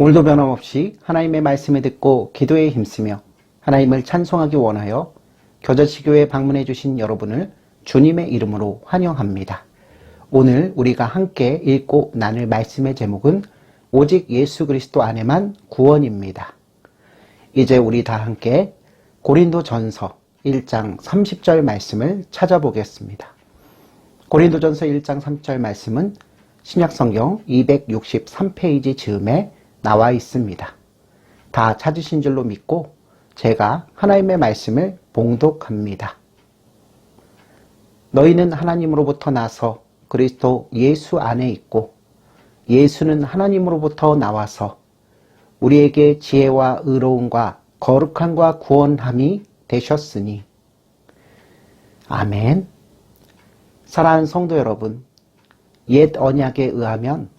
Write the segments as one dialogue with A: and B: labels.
A: 오늘도 변함없이 하나님의 말씀을 듣고 기도에 힘쓰며 하나님을 찬송하기 원하여 겨자치교회에 방문해 주신 여러분을 주님의 이름으로 환영합니다. 오늘 우리가 함께 읽고 나눌 말씀의 제목은 오직 예수 그리스도 안에만 구원입니다. 이제 우리 다 함께 고린도전서 1장 30절 말씀을 찾아보겠습니다. 고린도전서 1장 30절 말씀은 신약성경 263페이지 즈음에 나와 있습니다. 다 찾으신 줄로 믿고 제가 하나님의 말씀을 봉독합니다. 너희는 하나님으로부터 나서 그리스도 예수 안에 있고 예수는 하나님으로부터 나와서 우리에게 지혜와 의로움과 거룩함과 구원함이 되셨으니. 아멘. 사랑하는 성도 여러분, 옛 언약에 의하면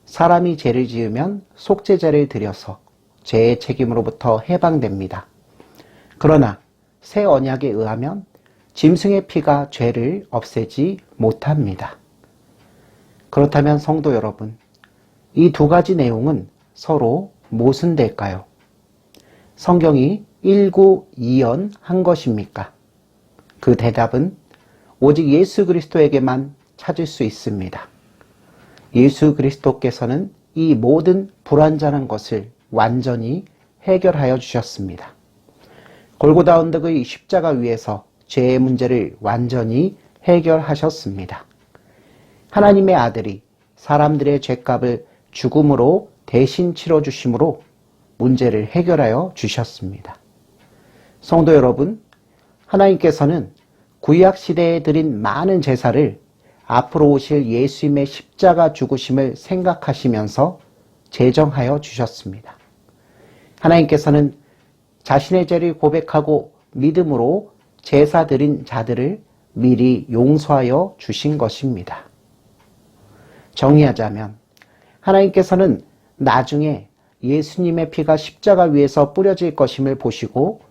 A: 사람이 죄를 지으면 속죄제를 드려서 죄의 책임으로부터 해방됩니다. 그러나 새 언약에 의하면 짐승의 피가 죄를 없애지 못합니다. 그렇다면 성도 여러분, 이 두 가지 내용은 서로 모순될까요? 성경이 일구이연한 것입니까? 그 대답은 오직 예수 그리스도에게만 찾을 수 있습니다. 예수 그리스도께서는 이 모든 불완전한 것을 완전히 해결하여 주셨습니다. 골고다 언덕의 십자가 위에서 죄의 문제를 완전히 해결하셨습니다. 하나님의 아들이 사람들의 죄값을 죽음으로 대신 치러주심으로 문제를 해결하여 주셨습니다. 성도 여러분, 하나님께서는 구약시대에 드린 많은 제사를 앞으로 오실 예수님의 십자가 죽으심을 생각하시면서 제정하여 주셨습니다. 하나님께서는 자신의 죄를 고백하고 믿음으로 제사 드린 자들을 미리 용서하여 주신 것입니다. 정리하자면 하나님께서는 나중에 예수님의 피가 십자가 위에서 뿌려질 것임을 보시고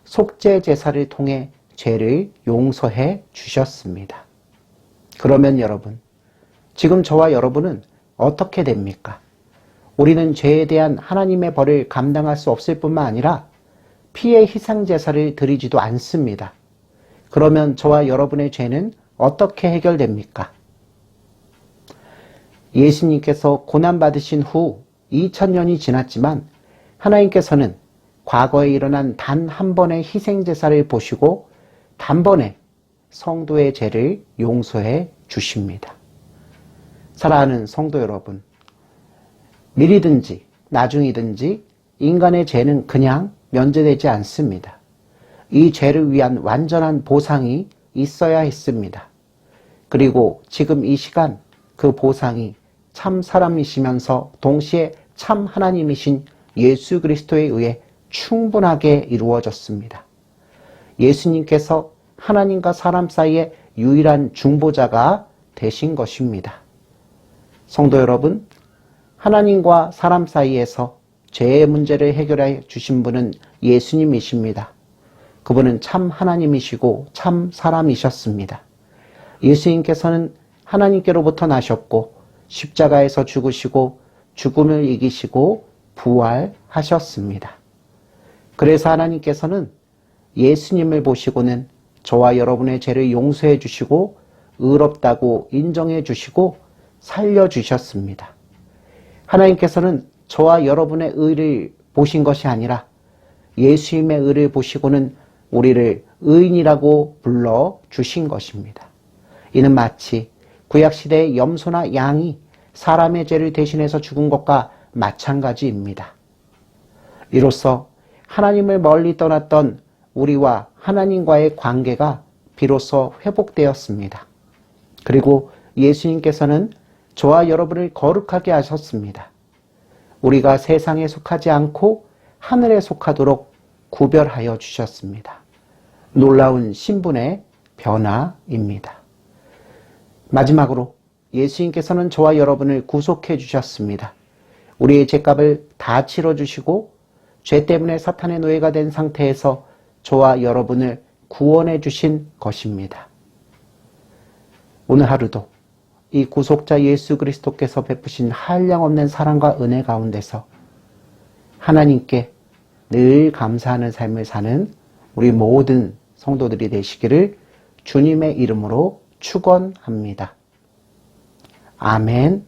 A: 속죄 제사를 통해 죄를 용서해 주셨습니다. 그러면 여러분, 지금 저와 여러분은 어떻게 됩니까? 우리는 죄에 대한 하나님의 벌을 감당할 수 없을 뿐만 아니라 피의 희생 제사를 드리지도 않습니다. 그러면 저와 여러분의 죄는 어떻게 해결됩니까? 예수님께서 고난받으신 후 2000년이 지났지만 하나님께서는 과거에 일어난 단 한 번의 희생 제사를 보시고 단번에 성도의 죄를 용서해 주십니다. 사랑하는 성도 여러분, 미리든지 나중이든지 인간의 죄는 그냥 면제되지 않습니다. 이 죄를 위한 완전한 보상이 있어야 했습니다. 그리고 지금 이 시간 그 보상이 참 사람이시면서 동시에 참 하나님이신 예수 그리스도에 의해 충분하게 이루어졌습니다. 예수님께서 하나님과 사람 사이의 유일한 중보자가 되신 것입니다. 성도 여러분, 하나님과 사람 사이에서 죄의 문제를 해결해 주신 분은 예수님이십니다. 그분은 참 하나님이시고 참 사람이셨습니다. 예수님께서는 하나님께로부터 나셨고 십자가에서 죽으시고 죽음을 이기시고 부활하셨습니다. 그래서 하나님께서는 예수님을 보시고는 저와 여러분의 죄를 용서해 주시고 의롭다고 인정해 주시고 살려 주셨습니다. 하나님께서는 저와 여러분의 의를 보신 것이 아니라 예수님의 의를 보시고는 우리를 의인이라고 불러 주신 것입니다. 이는 마치 구약시대의 염소나 양이 사람의 죄를 대신해서 죽은 것과 마찬가지입니다. 이로써 하나님을 멀리 떠났던 우리와 하나님과의 관계가 비로소 회복되었습니다. 그리고 예수님께서는 저와 여러분을 거룩하게 하셨습니다. 우리가 세상에 속하지 않고 하늘에 속하도록 구별하여 주셨습니다. 놀라운 신분의 변화입니다. 마지막으로 예수님께서는 저와 여러분을 구속해 주셨습니다. 우리의 죄값을 다 치러주시고 죄 때문에 사탄의 노예가 된 상태에서 저와 여러분을 구원해 주신 것입니다. 오늘 하루도 이 구속자 예수 그리스도께서 베푸신 한량없는 사랑과 은혜 가운데서 하나님께 늘 감사하는 삶을 사는 우리 모든 성도들이 되시기를 주님의 이름으로 축원합니다. 아멘.